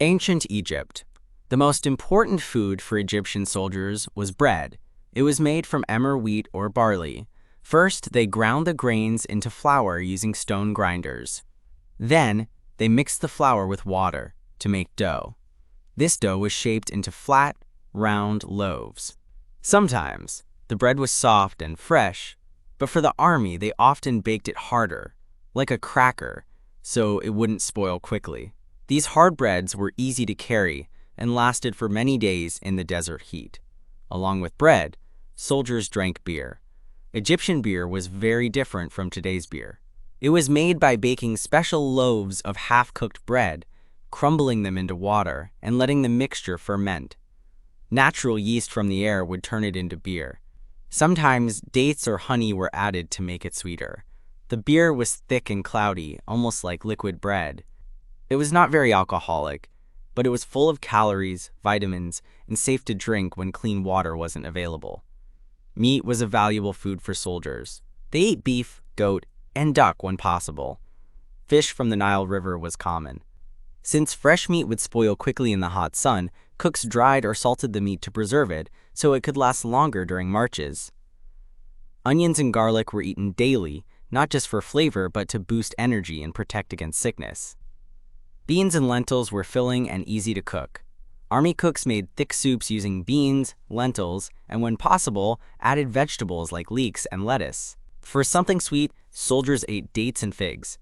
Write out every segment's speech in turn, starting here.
Ancient Egypt. The most important food for Egyptian soldiers was bread. It was made from emmer wheat or barley. First, they ground the grains into flour using stone grinders. Then, they mixed the flour with water to make dough. This dough was shaped into flat, round loaves. Sometimes, the bread was soft and fresh, but for the army, they often baked it harder, like a cracker, so it wouldn't spoil quickly. These hard breads were easy to carry and lasted for many days in the desert heat. Along with bread, soldiers drank beer. Egyptian beer was very different from today's beer. It was made by baking special loaves of half-cooked bread, crumbling them into water, and letting the mixture ferment. Natural yeast from the air would turn it into beer. Sometimes dates or honey were added to make it sweeter. The beer was thick and cloudy, almost like liquid bread. It was not very alcoholic, but it was full of calories, vitamins, and safe to drink when clean water wasn't available. Meat was a valuable food for soldiers. They ate beef, goat, and duck when possible. Fish from the Nile River was common. Since fresh meat would spoil quickly in the hot sun, cooks dried or salted the meat to preserve it so it could last longer during marches. Onions and garlic were eaten daily, not just for flavor but to boost energy and protect against sickness. Beans and lentils were filling and easy to cook. Army cooks made thick soups using beans, lentils, and when possible, added vegetables like leeks and lettuce. For something sweet, soldiers ate dates and figs.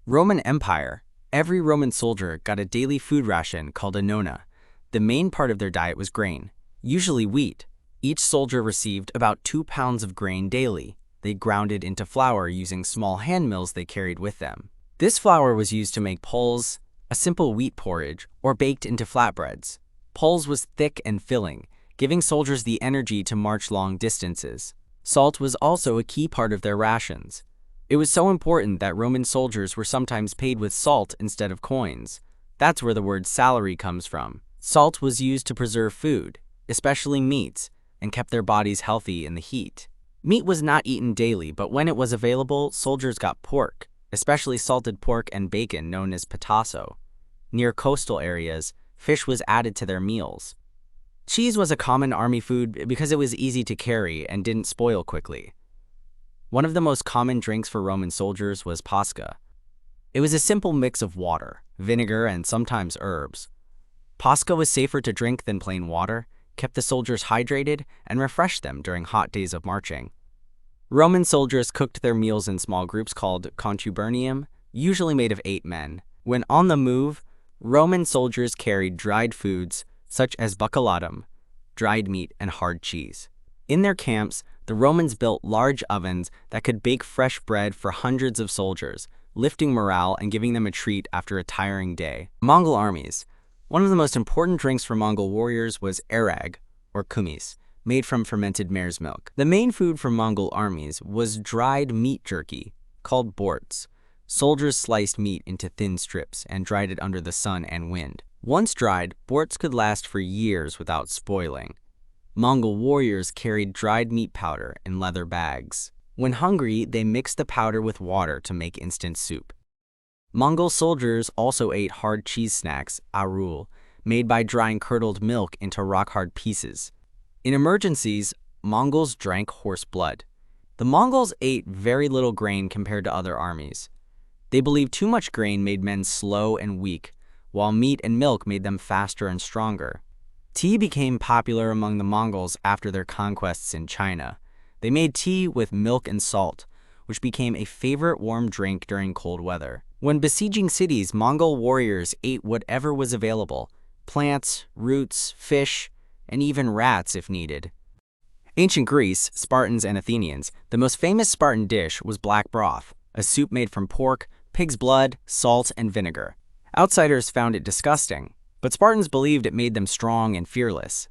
Roman Empire. Every Roman soldier got a daily food ration called a nona. The main part of their diet was grain, usually wheat. Each soldier received about 2 pounds of grain daily. They ground it into flour using small hand mills they carried with them. This flour was used to make pulse, a simple wheat porridge, or baked into flatbreads. Pulse was thick and filling, giving soldiers the energy to march long distances. Salt was also a key part of their rations. It was so important that Roman soldiers were sometimes paid with salt instead of coins. That's where the word salary comes from. Salt was used to preserve food, especially meats, and kept their bodies healthy in the heat. Meat was not eaten daily, but when it was available, soldiers got pork, especially salted pork and bacon known as patasso. Near coastal areas, fish was added to their meals. Cheese was a common army food because it was easy to carry and didn't spoil quickly. One of the most common drinks for Roman soldiers was pasca. It was a simple mix of water, vinegar, and sometimes herbs. Pasca was safer to drink than plain water, kept the soldiers hydrated, and refreshed them during hot days of marching. Roman soldiers cooked their meals in small groups called contubernium, usually made of 8 men. When on the move, Roman soldiers carried dried foods such as buccellatum, dried meat, and hard cheese. In their camps, the Romans built large ovens that could bake fresh bread for hundreds of soldiers, lifting morale and giving them a treat after a tiring day. Mongol armies. One of the most important drinks for Mongol warriors was arag, or kumis, made from fermented mare's milk. The main food for Mongol armies was dried meat jerky, called borts. Soldiers sliced meat into thin strips and dried it under the sun and wind. Once dried, borts could last for years without spoiling. Mongol warriors carried dried meat powder in leather bags. When hungry, they mixed the powder with water to make instant soup. Mongol soldiers also ate hard cheese snacks, arul, made by drying curdled milk into rock-hard pieces. In emergencies, Mongols drank horse blood. The Mongols ate very little grain compared to other armies. They believed too much grain made men slow and weak, while meat and milk made them faster and stronger. Tea became popular among the Mongols after their conquests in China. They made tea with milk and salt, which became a favorite warm drink during cold weather. When besieging cities, Mongol warriors ate whatever was available: plants, roots, fish, and even rats if needed. Ancient Greece, Spartans and Athenians, the most famous Spartan dish was black broth, a soup made from pork, pig's blood, salt, and vinegar. Outsiders found it disgusting, but Spartans believed it made them strong and fearless.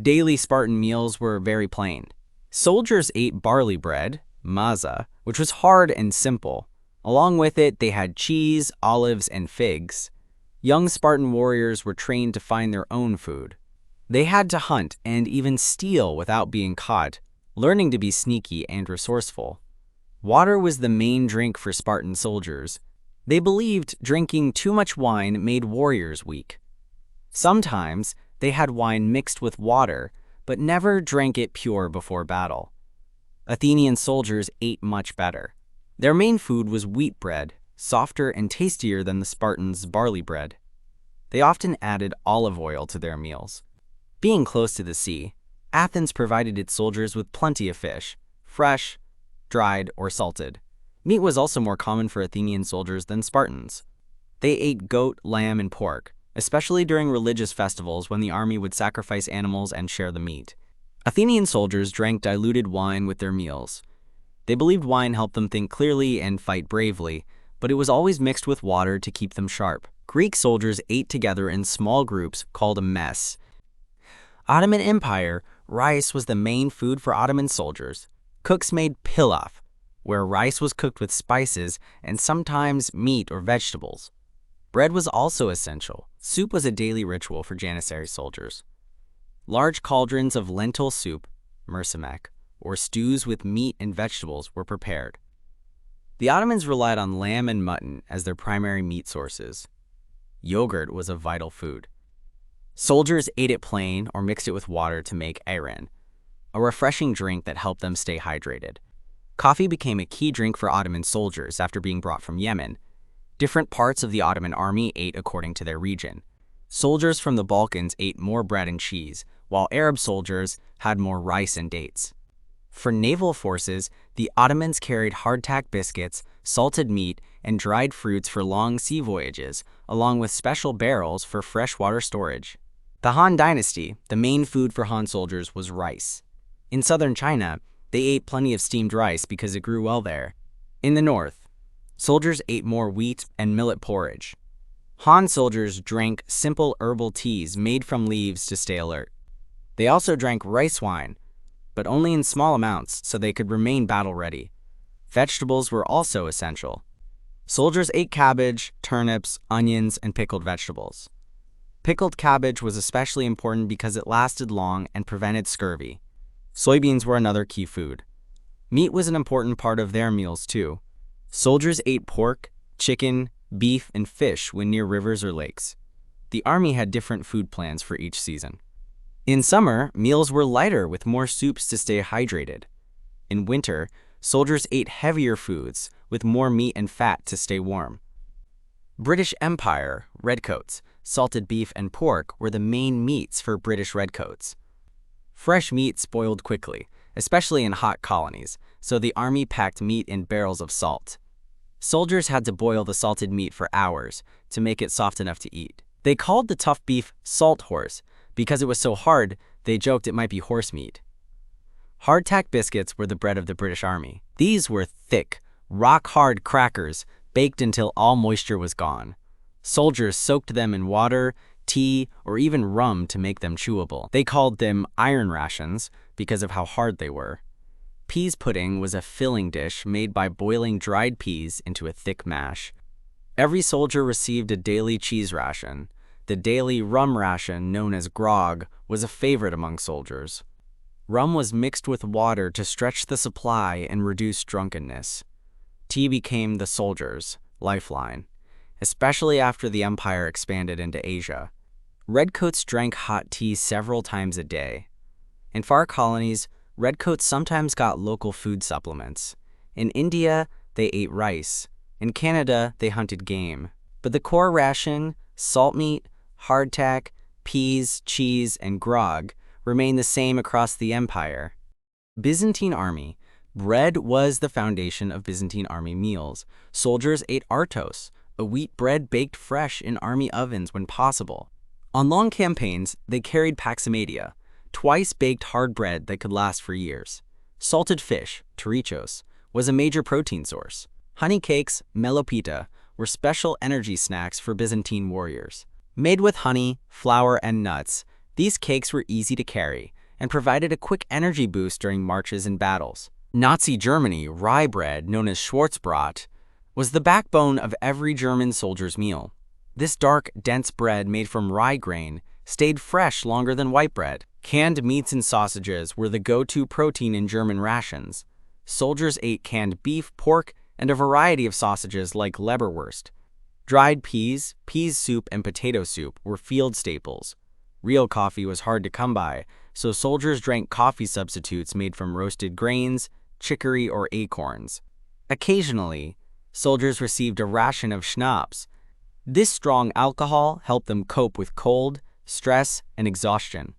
Daily Spartan meals were very plain. Soldiers ate barley bread, maza, which was hard and simple. Along with it, they had cheese, olives, and figs. Young Spartan warriors were trained to find their own food. They had to hunt and even steal without being caught, learning to be sneaky and resourceful. Water was the main drink for Spartan soldiers. They believed drinking too much wine made warriors weak. Sometimes they had wine mixed with water, but never drank it pure before battle. Athenian soldiers ate much better. Their main food was wheat bread, softer and tastier than the Spartans' barley bread. They often added olive oil to their meals. Being close to the sea, Athens provided its soldiers with plenty of fish, fresh, dried, or salted. Meat was also more common for Athenian soldiers than Spartans. They ate goat, lamb, and pork, especially during religious festivals when the army would sacrifice animals and share the meat. Athenian soldiers drank diluted wine with their meals. They believed wine helped them think clearly and fight bravely, but it was always mixed with water to keep them sharp. Greek soldiers ate together in small groups called a mess. Ottoman Empire, rice was the main food for Ottoman soldiers. Cooks made pilaf, where rice was cooked with spices and sometimes meat or vegetables. Bread was also essential. Soup was a daily ritual for Janissary soldiers. Large cauldrons of lentil soup, mercimek, or stews with meat and vegetables were prepared. The Ottomans relied on lamb and mutton as their primary meat sources. Yogurt was a vital food. Soldiers ate it plain or mixed it with water to make ayran, a refreshing drink that helped them stay hydrated. Coffee became a key drink for Ottoman soldiers after being brought from Yemen. Different parts of the Ottoman army ate according to their region. Soldiers from the Balkans ate more bread and cheese, while Arab soldiers had more rice and dates. For naval forces, the Ottomans carried hardtack biscuits, salted meat, and dried fruits for long sea voyages, along with special barrels for freshwater storage. The Han Dynasty, the main food for Han soldiers was rice. In southern China, they ate plenty of steamed rice because it grew well there. In the north, soldiers ate more wheat and millet porridge. Han soldiers drank simple herbal teas made from leaves to stay alert. They also drank rice wine, but only in small amounts so they could remain battle-ready. Vegetables were also essential. Soldiers ate cabbage, turnips, onions, and pickled vegetables. Pickled cabbage was especially important because it lasted long and prevented scurvy. Soybeans were another key food. Meat was an important part of their meals too. Soldiers ate pork, chicken, beef, and fish when near rivers or lakes. The army had different food plans for each season. In summer, meals were lighter with more soups to stay hydrated. In winter, soldiers ate heavier foods with more meat and fat to stay warm. British Empire, Redcoats, salted beef and pork were the main meats for British Redcoats. Fresh meat spoiled quickly, especially in hot colonies, so the army packed meat in barrels of salt. Soldiers had to boil the salted meat for hours to make it soft enough to eat. They called the tough beef salt horse because it was so hard they joked it might be horse meat. Hardtack biscuits were the bread of the British Army. These were thick, rock-hard crackers baked until all moisture was gone. Soldiers soaked them in water, tea, or even rum to make them chewable. They called them iron rations because of how hard they were. Peas pudding was a filling dish made by boiling dried peas into a thick mash. Every soldier received a daily cheese ration. The daily rum ration, known as grog, was a favorite among soldiers. Rum was mixed with water to stretch the supply and reduce drunkenness. Tea became the soldiers' lifeline, especially after the empire expanded into Asia. Redcoats drank hot tea several times a day. In far colonies, Redcoats sometimes got local food supplements. In India, they ate rice. In Canada, they hunted game. But the core ration, salt meat, hardtack, peas, cheese, and grog remained the same across the empire. Byzantine army. Bread was the foundation of Byzantine army meals. Soldiers ate artos, a wheat bread baked fresh in army ovens when possible. On long campaigns, they carried paximatia, twice-baked hard bread that could last for years. Salted fish, torichos, was a major protein source. Honey cakes, melopita, were special energy snacks for Byzantine warriors. Made with honey, flour, and nuts, these cakes were easy to carry and provided a quick energy boost during marches and battles. Nazi Germany, rye bread, known as Schwarzbrot, was the backbone of every German soldier's meal. This dark, dense bread made from rye grain stayed fresh longer than white bread. Canned meats and sausages were the go-to protein in German rations. Soldiers ate canned beef, pork, and a variety of sausages like Leberwurst. Dried peas, peas soup, and potato soup were field staples. Real coffee was hard to come by, so soldiers drank coffee substitutes made from roasted grains, chicory, or acorns. Occasionally, soldiers received a ration of schnapps. This strong alcohol helped them cope with cold, stress, and exhaustion.